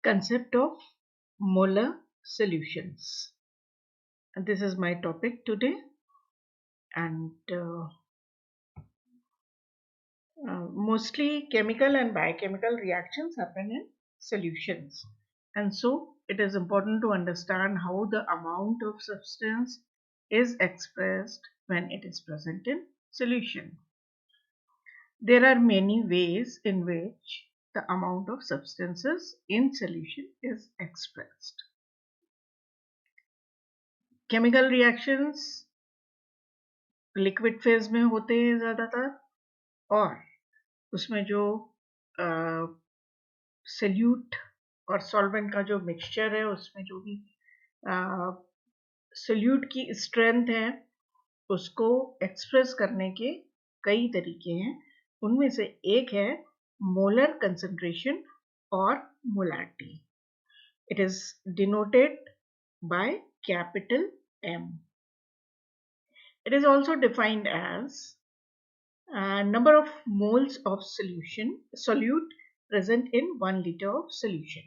concept of molar solutions. And this is my topic today, and mostly chemical and biochemical reactions happen in solutions, and so it is important to understand how the amount of substance is expressed when it is present in solution. There are many ways in which the amount of substances in solution is expressed. Chemical reactions liquid phase में होते हैं ज़्यादातर, और उसमें जो salute और solvent का जो मिक्सचर है, उसमें जो भी सल्यूट की स्ट्रेंथ है, उसको एक्सप्रेस करने के कई तरीके हैं. उनमें से एक है मोलर कंसंट्रेशन और molarity. It is denoted by capital M. It is also defined as number of moles of solute present in 1 liter of solution.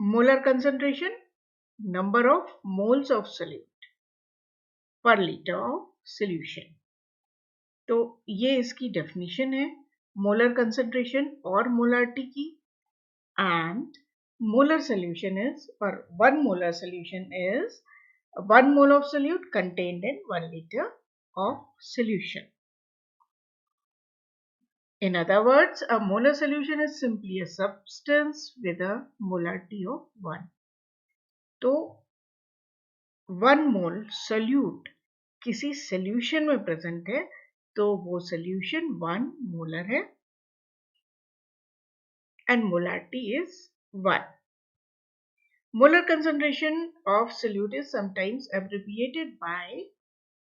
Molar concentration, number of moles of solute per liter of solution. तो ये इसकी definition है molar concentration और molarity की. And molar solution is, और 1 molar solution is 1 mole of solute contained in 1 liter of solution. In other words, a molar solution is simply a substance with a molarity of 1. तो 1 mole solute किसी solution में present है, तो वो solution 1 molar है, and molarity is 1. Molar concentration of solute is sometimes abbreviated by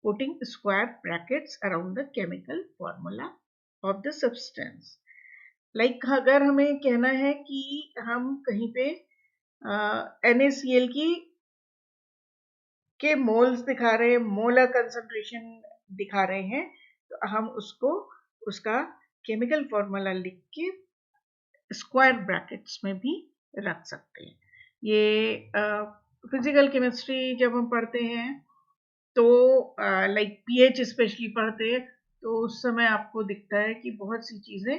putting square brackets around the chemical formula of the substance. Like अगर हमें कहना है कि हम कहीं पे NaCl के मोल्स दिखा रहे हैं, मोलर कंसंट्रेशन दिखा रहे हैं, तो हम उसको उसका केमिकल फॉर्मूला लिख के स्क्वायर ब्रैकेट्स में भी रख सकते हैं. ये फिजिकल केमिस्ट्री जब हम पढ़ते हैं तो लाइक पीएच स्पेशली पढ़ते हैं, तो उस समय आपको दिखता है कि बहुत सी चीज़ें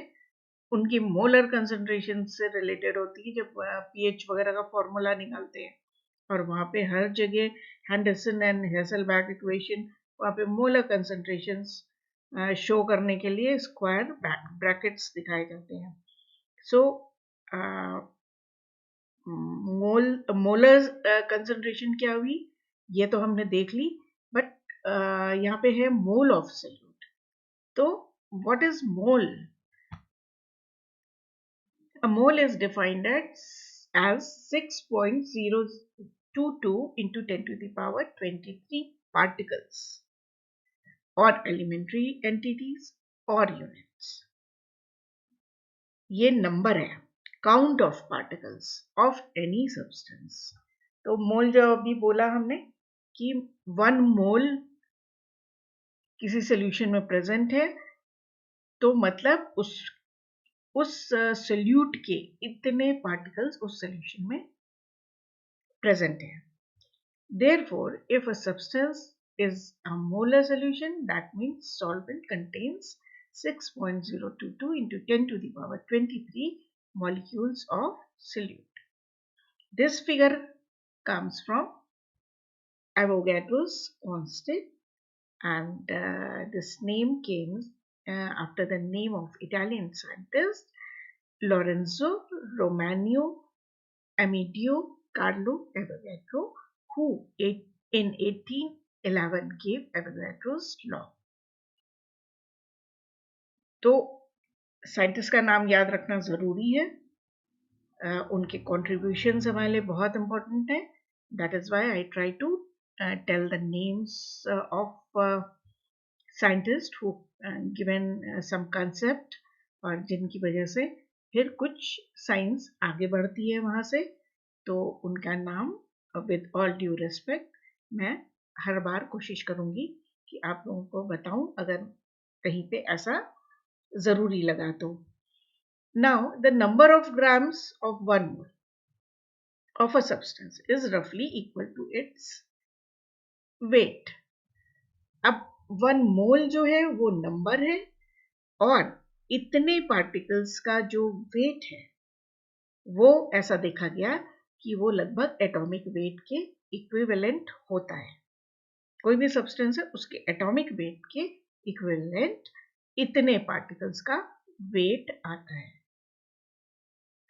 उनकी मोलर कंसंट्रेशन से रिलेटेड होती है जब पीएच वगैरह का फॉर्मूला निकालते हैं. और वहाँ पे हर जगह हेंडरसन एंड हेसलबर्ग इक्वेशन, वहाँ पे मोलर कंसंट्रेशंस शो करने के लिए स्क्वायर ब्रैकेट्स दिखाए जाते हैं. सो मोलर कंसंट्रेशन क्या हुई ये तो हमने देख ली, बट यहाँ पे है मोल ऑफ सोल्यूट. तो what is mole? A mole is defined as 6.022 into 10 to the power 23 particles or elementary entities or units. ये नंबर है, count of particles of any substance. तो मोल जो अभी बोला हमने कि 1 मोल किसी सॉल्यूशन में प्रेजेंट है, तो मतलब उस सोल्यूट के इतने पार्टिकल्स उस सॉल्यूशन में प्रेजेंट है. Therefore, if a substance is a molar solution, that means solvent contains 6.022 into 10 to the power 23 molecules of solute. This figure comes from Avogadro's constant, and this name came after the name of Italian scientist Lorenzo Romano Amedeo Carlo Avogadro, who in 1811 gave Avogadro's law. तो scientist का नाम याद रखना ज़रूरी है. उनके contributions हमारे लिए बहुत इम्पोर्टेंट है. That is why I try to tell the names of scientist who given some concept, और जिनकी वजह से फिर कुछ साइंस आगे बढ़ती है वहाँ से. तो उनका नाम विद ऑल ड्यू रिस्पेक्ट मैं हर बार कोशिश करूँगी कि आप लोगों को बताऊँ अगर कहीं पे ऐसा ज़रूरी लगा तो. Now, the number of grams of 1 mole of a substance is roughly equal to its weight. अब 1 मोल जो है वो नंबर है और इतने पार्टिकल्स का जो वेट है वो ऐसा देखा गया कि वो लगभग एटॉमिक वेट के इक्विवेलेंट होता है। कोई भी सब्सटेंस है उसके एटॉमिक वेट के इक्विवेलेंट इतने पार्टिकल्स का वेट आता है।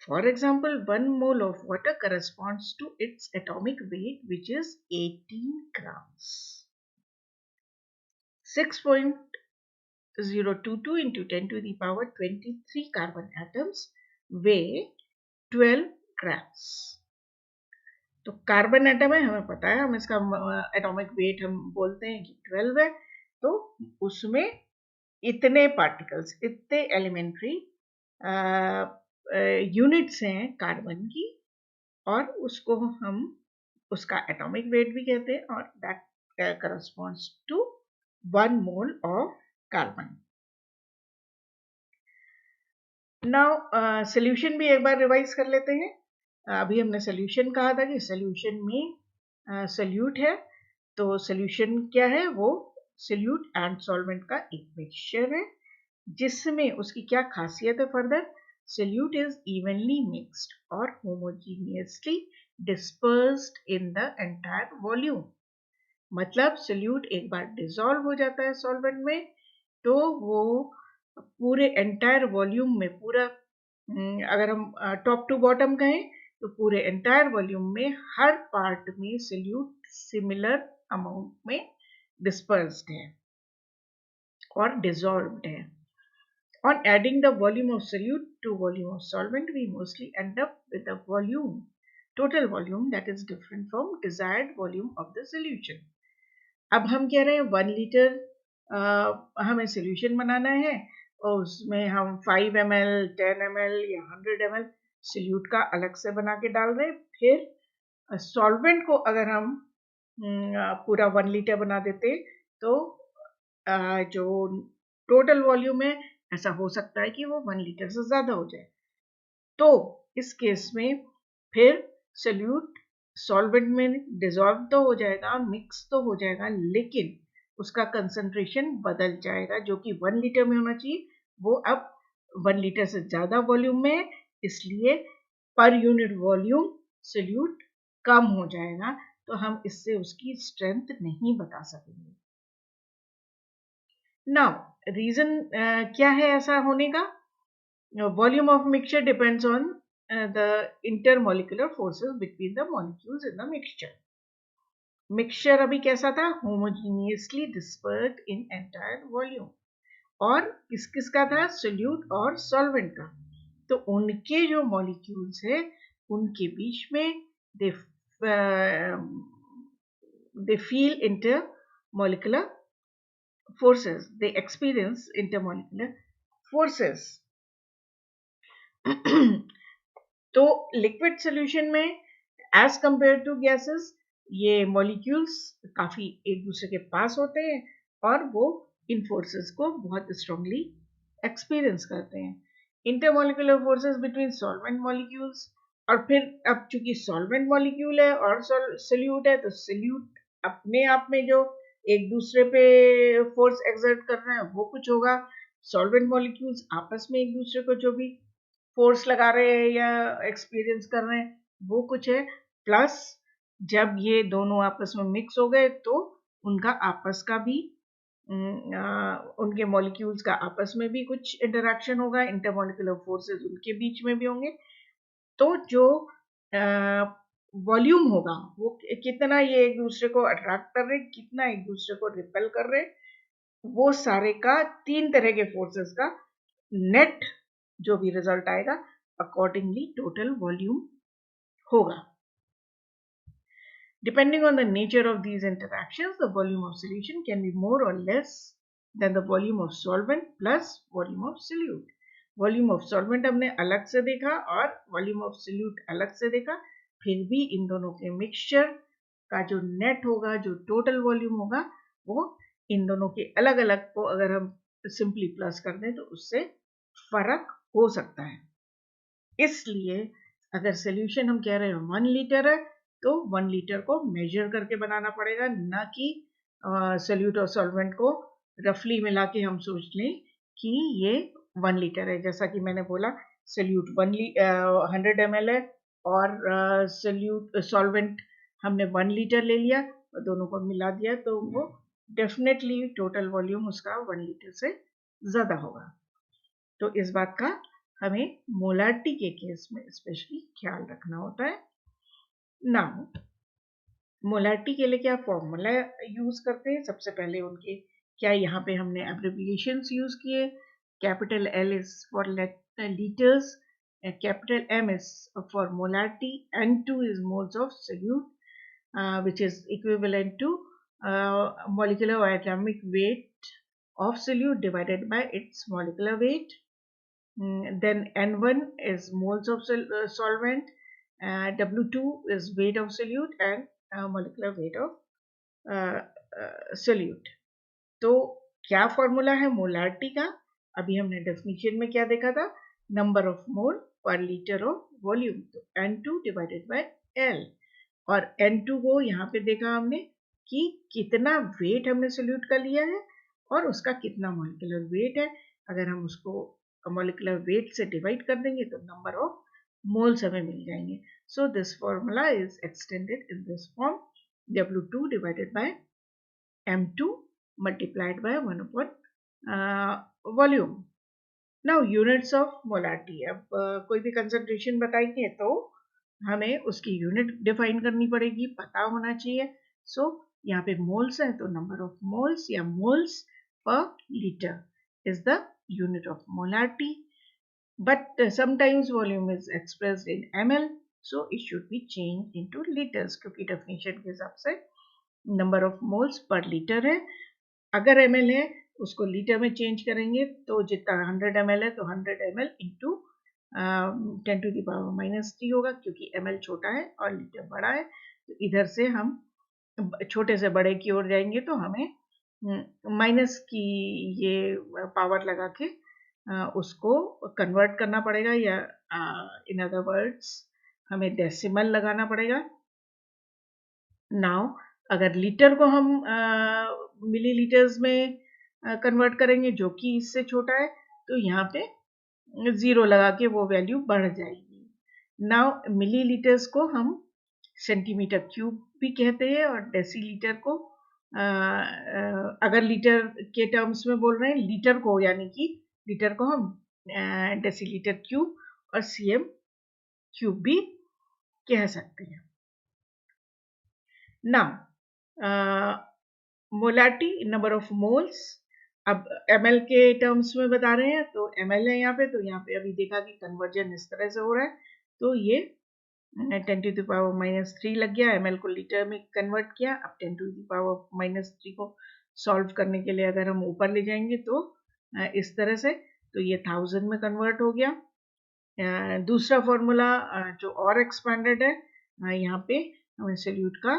For example, 1 mole of water corresponds to its atomic weight, which is 18 grams. 6.022 into 10 to the power 23 carbon atoms weigh 12 grams. तो कार्बन एटम है, हमें पता है, हम इसका एटॉमिक वेट हम बोलते हैं कि 12 है, तो उसमें इतने पार्टिकल्स, इतने एलिमेंट्री यूनिट्स हैं कार्बन की, और उसको हम उसका एटॉमिक वेट भी कहते हैं, और that corresponds to 1 mole of carbon. Now solution भी एक बार रिवाइज कर लेते हैं। अभी हमने सॉल्यूशन कहा था कि सॉल्यूशन में सॉल्यूट है, तो सॉल्यूशन क्या है, वो सॉल्यूट एंड सॉल्वेंट का एक मिक्सचर है, जिसमें उसकी क्या खासियत है further, solute is evenly mixed or homogeneously dispersed in the entire volume। मतलब solute एक बार डिसॉल्व हो जाता है सॉल्वेंट में तो वो पूरे एंटायर वॉल्यूम में, पूरा अगर हम टॉप टू बॉटम कहें तो पूरे एंटायर वॉल्यूम में हर पार्ट में solute सिमिलर अमाउंट में डिस्पर्स्ड है और डिसॉल्व्ड है। On adding the volume of solute to volume of solvent, we mostly end up with a volume, total volume that is different from desired volume of the solution। अब हम कह रहे हैं 1 litre हमें solution बनाना है और उसमें हम 5 ml, 10 ml या 100 ml solute का अलग से बना के डाल रहे हैं। फिर solvent को अगर हम पूरा 1 लीटर बना देते तो जो टोटल वॉल्यूम है ऐसा हो सकता है कि वो 1 लीटर से ज्यादा हो जाए। तो इस केस में फिर सॉल्यूट सॉल्वेंट में डिसॉल्व तो हो जाएगा, मिक्स तो हो जाएगा, लेकिन उसका कंसंट्रेशन बदल जाएगा। जो कि 1 लीटर में होना चाहिए वो अब 1 लीटर से ज्यादा वॉल्यूम में है, इसलिए पर यूनिट वॉल्यूम सॉल्यूट कम हो जाएगा, तो हम इससे उसकी स्ट्रेंथ नहीं बता सकेंगे। नाउ रीजन क्या है ऐसा होने का? Volume of mixture depends on the intermolecular forces between the molecules in the mixture. Mixture अभी कैसा था? Homogeneously dispersed in entire volume. और किस किस का था? सोल्यूट और सॉल्वेंट का। तो उनके जो मॉलिक्यूल्स है उनके बीच में they feel intermolecular forces, they experience intermolecular forces। तो लिक्विड सॉल्यूशन में एज कंपेयर टू गैसेस ये मॉलिक्यूल्स काफी एक दूसरे के पास होते हैं और वो इन फोर्सेस को बहुत स्ट्रांगली एक्सपीरियंस करते हैं। Intermolecular forces between solvent molecules, और फिर अब चूंकि सॉल्वेंट मॉलिक्यूल है और सोल्यूट है तो सोल्यूट अपने आप में जो एक दूसरे पे फोर्स एक्सर्ट कर रहे हैं वो कुछ होगा, सॉल्वेंट मॉलिक्यूल्स आपस में एक दूसरे को जो भी फोर्स लगा रहे हैं या एक्सपीरियंस कर रहे हैं वो कुछ है, प्लस जब ये दोनों आपस में मिक्स हो गए तो उनका आपस का भी उनके मॉलिक्यूल्स का आपस में भी कुछ इंटरेक्शन होगा, इंटरमॉलिक्यूलर फोर्सेस उनके बीच में भी होंगे। तो जो वॉल्यूम होगा वो कितना ये एक दूसरे को अट्रैक्ट कर रहे, कितना एक दूसरे को रिपेल कर रहे, वो सारे का 3 तरह के फोर्सेस का नेट जो भी रिजल्ट आएगा अकॉर्डिंगली टोटल वॉल्यूम होगा। Depending on the nature of these interactions, the volume of solution can be more or less than the volume of solvent plus volume of solute। Volume of solvent हमने अलग से देखा और volume of solute अलग से देखा, फिर भी इन दोनों के मिक्सचर का जो नेट होगा, जो टोटल वॉल्यूम होगा, वो इन दोनों के अलग अलग को अगर हम सिंपली प्लस कर दें तो उससे फर्क हो सकता है। इसलिए अगर सोल्यूशन हम कह रहे हैं 1 लीटर है तो 1 लीटर को मेजर करके बनाना पड़ेगा, ना कि सोल्यूट और सॉल्वेंट को रफली मिला के हम सोच लें कि ये 1 लीटर है। जैसा कि मैंने बोला सोल्यूट 100 ml है और सोल्यूट सॉल्वेंट हमने 1 लीटर ले लिया और दोनों को मिला दिया तो वो डेफिनेटली टोटल वॉल्यूम उसका 1 लीटर से ज़्यादा होगा। तो इस बात का हमें मोलारिटी के केस में स्पेशली ख्याल रखना होता है। नाउ मोलारिटी के लिए क्या फॉर्मूला यूज करते हैं? सबसे पहले उनके क्या यहाँ पे हमने एब्रिविएशंस यूज किए। Capital L is for litres, capital M is for molarity, N2 is moles of solute, which is equivalent to molecular or atomic weight of solute divided by its molecular weight. Then N1 is moles of solvent, W2 is weight of solute and molecular weight of solute. तो क्या formula है molarity का? अभी हमने definition में क्या देखा था? नंबर ऑफ मोल पर लीटर ऑफ वॉल्यूम, तो N2 डिवाइडेड बाय L, और N2 को यहाँ पे देखा हमने कि कितना वेट हमने सोल्यूट का लिया है और उसका कितना मॉलिक्यूलर वेट है। अगर हम उसको मॉलिक्यूलर वेट से डिवाइड कर देंगे तो नंबर ऑफ मोल्स हमें मिल जाएंगे। So this formula is extended in this form, W2 divided by M2 multiplied by 1 upon volume. Now units of molarity. अब कोई भी कंसंट्रेशन बताएंगे तो हमें उसकी यूनिट डिफाइन करनी पड़ेगी, पता होना चाहिए। सो यहाँ पे मोल्स है तो नंबर ऑफ मोल्स या moles per litre is the unit of molarity, but sometimes volume is expressed in ml, so it should be changed into liters क्योंकि डेफिनेशन के हिसाब से number of moles per litre है। अगर ml है उसको litre में चेंज करेंगे तो जितना 100 ml है तो 100 ml इंटू 10⁻³ होगा, क्योंकि ml छोटा है और लीटर बड़ा है। तो इधर से हम छोटे से बड़े की ओर जाएंगे तो हमें माइनस की ये पावर लगा के उसको कन्वर्ट करना पड़ेगा, या इन अदर वर्ड्स हमें डेसिमल लगाना पड़ेगा। नाउ अगर लीटर को हम मिलीलीटर्स में कन्वर्ट करेंगे जो कि इससे छोटा है तो यहाँ पे 0 लगा के वो वैल्यू बढ़ जाएगी। नाउ मिलीलीटर्स को हम सेंटीमीटर क्यूब भी कहते हैं और डेसीलीटर को अगर लीटर के टर्म्स में बोल रहे हैं लीटर को, यानी कि लीटर को हम डेसीलीटर क्यूब और cm क्यूब भी कह सकते हैं। Now molarity number of moles, अब ml के टर्म्स में बता रहे हैं तो ml है यहाँ पे, तो यहाँ पे अभी देखा कि कन्वर्जन इस तरह से हो रहा है तो ये 10⁻³ लग गया, ml को लीटर में कन्वर्ट किया। अब 10⁻³ को सॉल्व करने के लिए अगर हम ऊपर ले जाएंगे तो इस तरह से, तो ये 1000 में कन्वर्ट हो गया। दूसरा फॉर्मूला जो और एक्सपेंडेड है, यहाँ पे हमें सोल्यूट का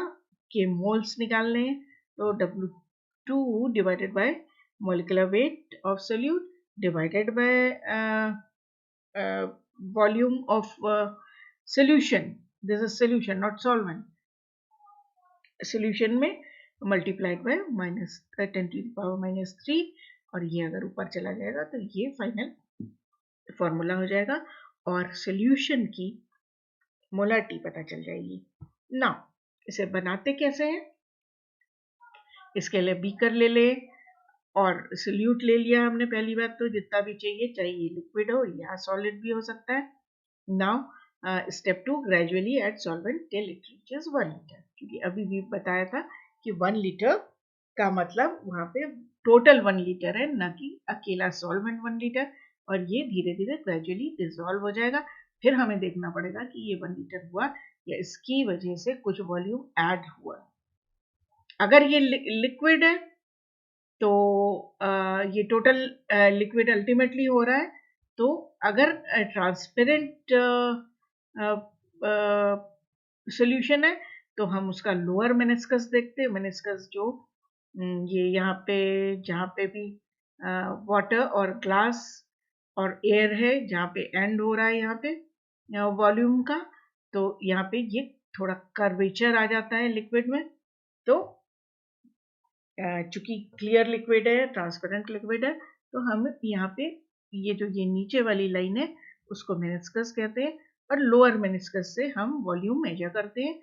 के मोल्स निकालने हैं, तो W2 divided by molecular weight of solute divided by volume of solution. This is solution, not solvent. Solution में multiplied by -10⁻³ और ये अगर ऊपर चला जाएगा तो ये फाइनल फॉर्मूला हो जाएगा और सोल्यूशन की मोलारिटी पता चल जाएगी। नाउ इसे बनाते कैसे हैं? इसके लिए बीकर ले ले और सोल्यूट ले लिया हमने पहली बात, तो जितना भी चाहिए, चाहे ये लिक्विड हो या सॉलिड भी हो सकता है। Now step 2, gradually add solvent till it reaches 1 litre, क्योंकि अभी भी बताया था कि 1 लीटर का मतलब वहाँ पे टोटल 1 लीटर है, ना कि अकेला सॉल्वेंट 1 लीटर, और ये धीरे धीरे ग्रेजुअली डिसॉल्व हो जाएगा। फिर हमें देखना पड़ेगा कि ये 1 लीटर हुआ या इसकी वजह से कुछ वॉल्यूम ऐड हुआ। अगर ये लिक्विड है तो ये टोटल लिक्विड अल्टीमेटली हो रहा है, तो अगर ट्रांसपेरेंट सोल्यूशन है तो हम उसका लोअर मेनिस्कस देखते हैं। मेनिस्कस जो ये यहाँ पे जहाँ पे भी वाटर और ग्लास और एयर है, जहाँ पे एंड हो रहा है यहाँ पे, वॉल्यूम का, तो यहाँ पे ये थोड़ा कर्वेचर आ जाता है लिक्विड में। तो चूंकि क्लियर लिक्विड है, ट्रांसपेरेंट लिक्विड है, तो हम यहाँ पे ये जो ये नीचे वाली लाइन है उसको मेनिस्कस कहते हैं, और लोअर मेनिस्कस से हम वॉल्यूम मेजर करते हैं।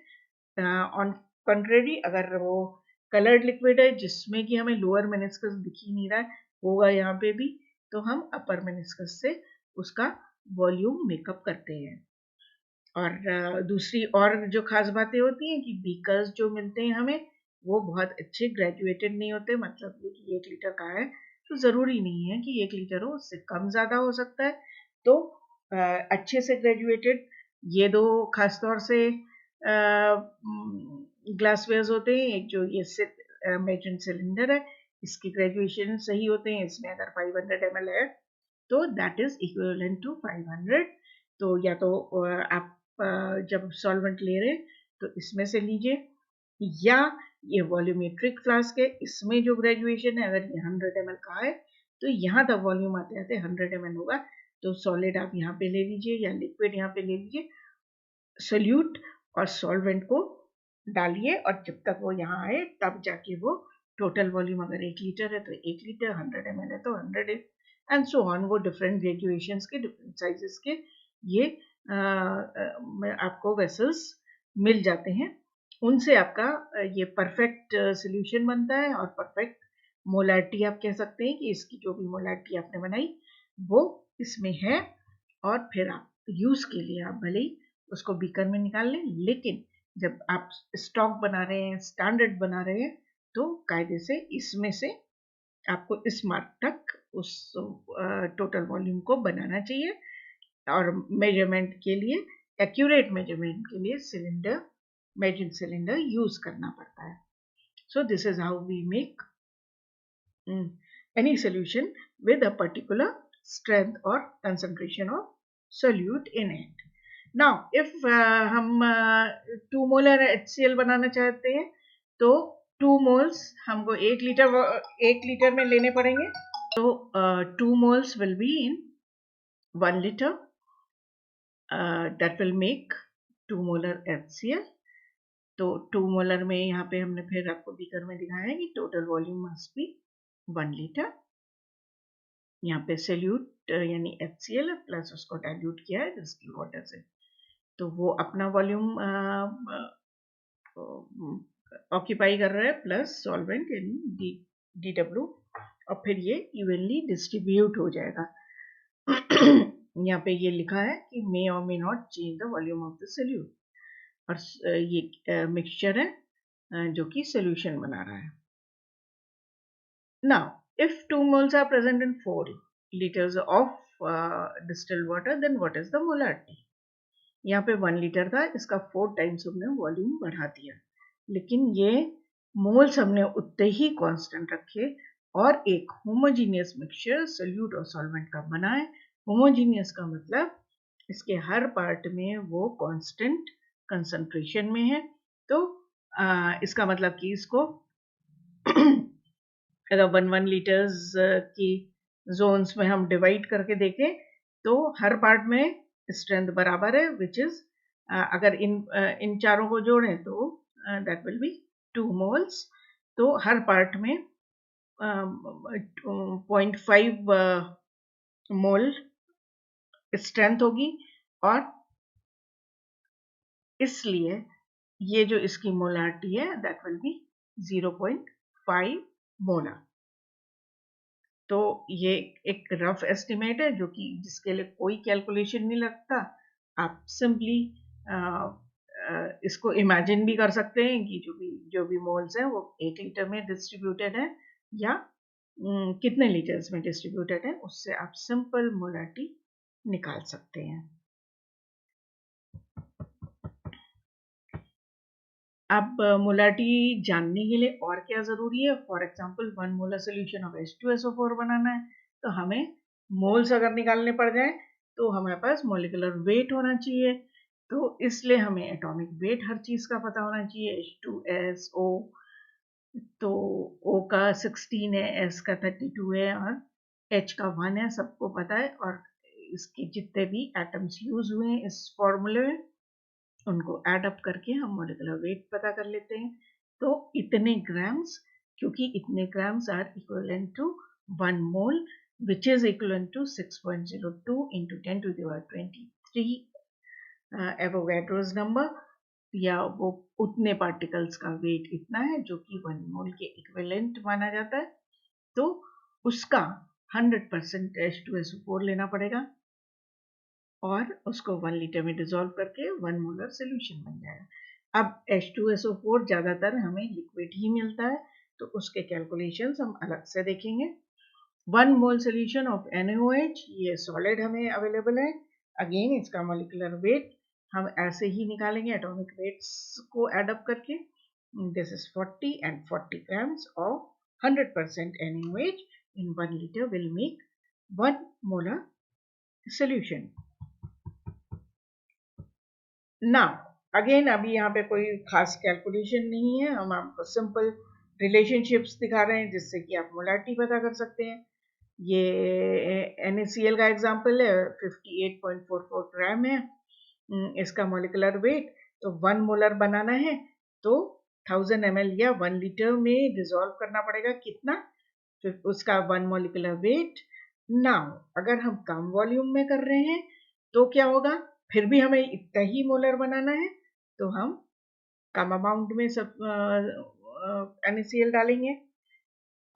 ऑन कंट्रेरी, अगर वो कलर्ड लिक्विड है जिसमें कि हमें लोअर मेनिस्कस दिख ही नहीं रहा है, होगा यहाँ पे भी, तो हम अपर मेनिस्कस से उसका वॉल्यूम मेकअप करते हैं। और दूसरी और जो खास बातें होती हैं कि बीकर्स जो मिलते हैं हमें, वो बहुत अच्छे ग्रेजुएटेड नहीं होते, मतलब ये कि 1 लीटर का है तो ज़रूरी नहीं है कि 1 लीटर हो, उससे कम ज़्यादा हो सकता है। तो अच्छे से ग्रेजुएटेड ये 2 खास तौर से ग्लासवेयर्स होते हैं। एक जो ये मेजन सिलेंडर है, इसकी ग्रेजुएशन सही होते हैं, इसमें अगर 500 ml है तो दैट इज इक्विवेलेंट टू 500। तो या तो आप जब सॉल्वेंट ले रहे हैं तो इसमें से लीजिए, या ये वॉल्यूमेट्रिक फ्लास्क है, इसमें जो ग्रेजुएशन है अगर ये 100 ml का है तो यहाँ तक वॉल्यूम आते आते 100 ml होगा, तो सॉलिड आप यहाँ पे ले लीजिए या लिक्विड यहाँ पे ले लीजिए, सोल्यूट और सॉल्वेंट को डालिए, और जब तक वो यहाँ आए तब जाके वो टोटल वॉल्यूम, अगर 1 लीटर है तो 1 लीटर, 100 ml है तो 100 एंड सो ऑन, वो डिफरेंट ग्रेजुएशंस के, डिफरेंट साइजेस के ये आपको वेसल्स मिल जाते हैं। उनसे आपका ये परफेक्ट सोल्यूशन बनता है, और परफेक्ट मोलारिटी आप कह सकते हैं कि इसकी जो भी मोलारिटी आपने बनाई वो इसमें है। और फिर आप यूज़ के लिए आप भले ही उसको बीकर में निकाल लें, लेकिन जब आप स्टॉक बना रहे हैं, स्टैंडर्ड बना रहे हैं, तो कायदे से इसमें से आपको इस मार्क तक उस टोटल वॉल्यूम को बनाना चाहिए। और मेजरमेंट के लिए, एक्यूरेट मेजरमेंट के लिए सिलेंडर, मेजरिंग सिलेंडर यूज करना पड़ता है। So this is how we make any solution with a particular strength or concentration of solute in it. Now, if हम 2 molar HCl बनाना चाहते हैं तो 2 moles हमको 1 लीटर में लेने पड़ेंगे। तो 2 moles will be in 1 liter. That will make 2 molar HCl. तो 2 मोलर में यहाँ पे हमने फिर आपको बीकर में दिखाया है कि total volume must be 1 litre. यहाँ पे सोल्यूट यानी HCl प्लस उसको डाइल्यूट किया है डिस्टिल वाटर से, तो वो अपना वॉल्यूम ऑक्यूपाई कर रहा है, प्लस सॉल्वेंट यानी DW, और फिर ये इवनली डिस्ट्रीब्यूट हो जाएगा। यहाँ पे ये लिखा है कि मे और may not change the volume of the solute, और ये मिक्सचर है जो कि सोल्यूशन बना रहा है। Now, if 2 moles are present in 4 liters of distilled water, then what is the molarity? यहाँ पे 1 लीटर था, इसका 4 टाइम्स हमने वॉल्यूम बढ़ा दिया, लेकिन ये मोल्स हमने उतने ही कांस्टेंट रखे और एक होमोजीनियस मिक्सचर सोल्यूट और सॉल्वेंट का बना है। होमोजीनियस का मतलब इसके हर पार्ट में वो कांस्टेंट कंसंट्रेशन में है। तो इसका मतलब कि इसको अगर 1 लीटर्स की जोन्स में हम डिवाइड करके देखें तो हर पार्ट में स्ट्रेंथ बराबर है, विच इज अगर इन चारों को जोड़ें तो दैट विल बी 2 मोल्स। तो हर पार्ट में 0.5 मोल स्ट्रेंथ होगी, और इसलिए ये जो इसकी मोलारिटी है दैट विल बी 0.5 मोलर। तो ये एक रफ एस्टिमेट है जो कि जिसके लिए कोई कैलकुलेशन नहीं लगता। आप सिंपली इसको इमेजिन भी कर सकते हैं कि जो भी मोल्स हैं वो 1 लीटर में डिस्ट्रीब्यूटेड है या कितने लीटर्स में डिस्ट्रीब्यूटेड है, उससे आप सिंपल मोलारिटी निकाल सकते हैं। अब मोलारिटी जानने के लिए और क्या ज़रूरी है? For example 1 molar solution of H2SO4 बनाना है तो हमें मोल्स अगर निकालने पड़ जाए तो हमारे पास मॉलिक्यूलर वेट होना चाहिए। तो इसलिए हमें एटॉमिक वेट हर चीज़ का पता होना चाहिए। H2SO तो O का 16 है, S का 32 है और H का 1 है, सबको पता है। और इसके जितने भी एटम्स यूज हुए हैं इस फॉर्मूले में उनको ऐड अप करके हम मॉलिक्यूलर वेट पता कर लेते हैं। तो इतने ग्राम्स, क्योंकि इतने grams are equivalent to 1 mole which is equivalent to 6.02 into 10 to the power 23 Avogadro's number, या वो उतने पार्टिकल्स का वेट इतना है जो कि 1 मोल के इक्विवेलेंट माना जाता है। तो उसका 100% H2SO4 लेना पड़ेगा और उसको 1 लीटर में डिसॉल्व करके 1 मोलर सोल्यूशन बन जाएगा। अब H2SO4 ज़्यादातर हमें लिक्विड ही मिलता है, तो उसके कैलकुलेशंस हम अलग से देखेंगे। 1 मोल सोल्यूशन ऑफ NaOH, ये सॉलिड हमें अवेलेबल है। अगेन इसका मॉलिक्यूलर वेट हम ऐसे ही निकालेंगे एटॉमिक वेट्स को एड अप करके। This is 40 and 40 grams of 100% NaOH in 1 liter will make 1 molar solution. Now again अभी यहाँ पे कोई खास कैलकुलेशन नहीं है, हम आपको सिंपल रिलेशनशिप्स दिखा रहे हैं जिससे कि आप मोलारिटी पता कर सकते हैं। ये NaCl का एग्जांपल है, 58.44 ग्राम है इसका मॉलिक्यूलर वेट। तो 1 मोलर बनाना है तो 1000 ml या 1 लीटर में डिसॉल्व करना पड़ेगा कितना, फिर उसका 1 मॉलिक्यूलर वेट। नाउ अगर हम कम वॉल्यूम में कर रहे हैं तो क्या होगा, फिर भी हमें इतना ही मोलर बनाना है तो हम कम अमाउंट में सब NaCl डालेंगे,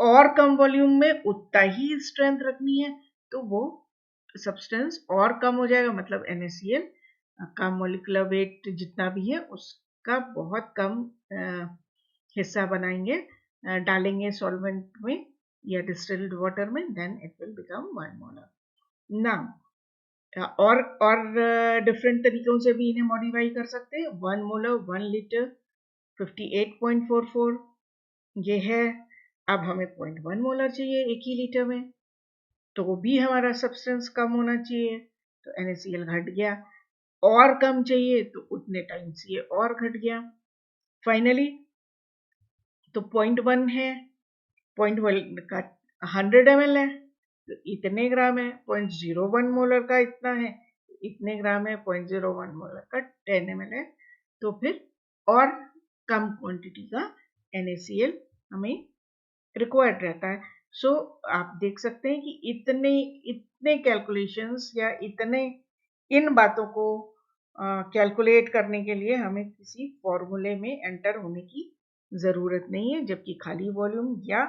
और कम वॉल्यूम में उतना ही स्ट्रेंथ रखनी है तो वो सब्सटेंस और कम हो जाएगा, मतलब NaCl का मॉलिक्यूलर वेट जितना भी है उसका बहुत कम हिस्सा बनाएंगे, डालेंगे सॉल्वेंट में या डिस्टिल्ड वाटर में, then it will become 1 molar. Now और डिफरेंट तरीकों से भी इन्हें मॉडिफाई कर सकते हैं। 1 मोलर 1 लीटर 58.44 ये है। अब हमें 0.1 मोलर चाहिए 1 ही लीटर में, तो भी हमारा सब्सटेंस कम होना चाहिए, तो NaCl घट गया, और कम चाहिए तो उतने टाइम से ये और घट गया। फाइनली तो 0.1 है, 0.1 का 100 ml है तो इतने ग्राम है, 0.01 मोलर का इतना है इतने ग्राम है, 0.01 मोलर का 10 ml है, तो फिर और कम क्वांटिटी का NaCl हमें रिक्वायर्ड रहता है। सो आप देख सकते हैं कि इतने कैलकुलेशंस या इन बातों को कैलकुलेट करने के लिए हमें किसी फॉर्मूले में एंटर होने की ज़रूरत नहीं है, जबकि खाली वॉल्यूम या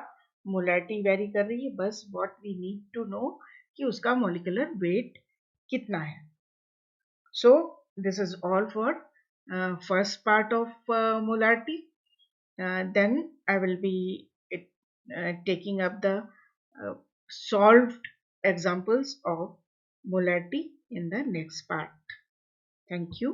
मोलैरिटी वेरी कर रही है। बस what we need to know कि उसका मॉलिक्यूलर वेट कितना है। So this is all for first part of molarity. Then I will be taking up the solved examples of molarity in the next part. Thank you.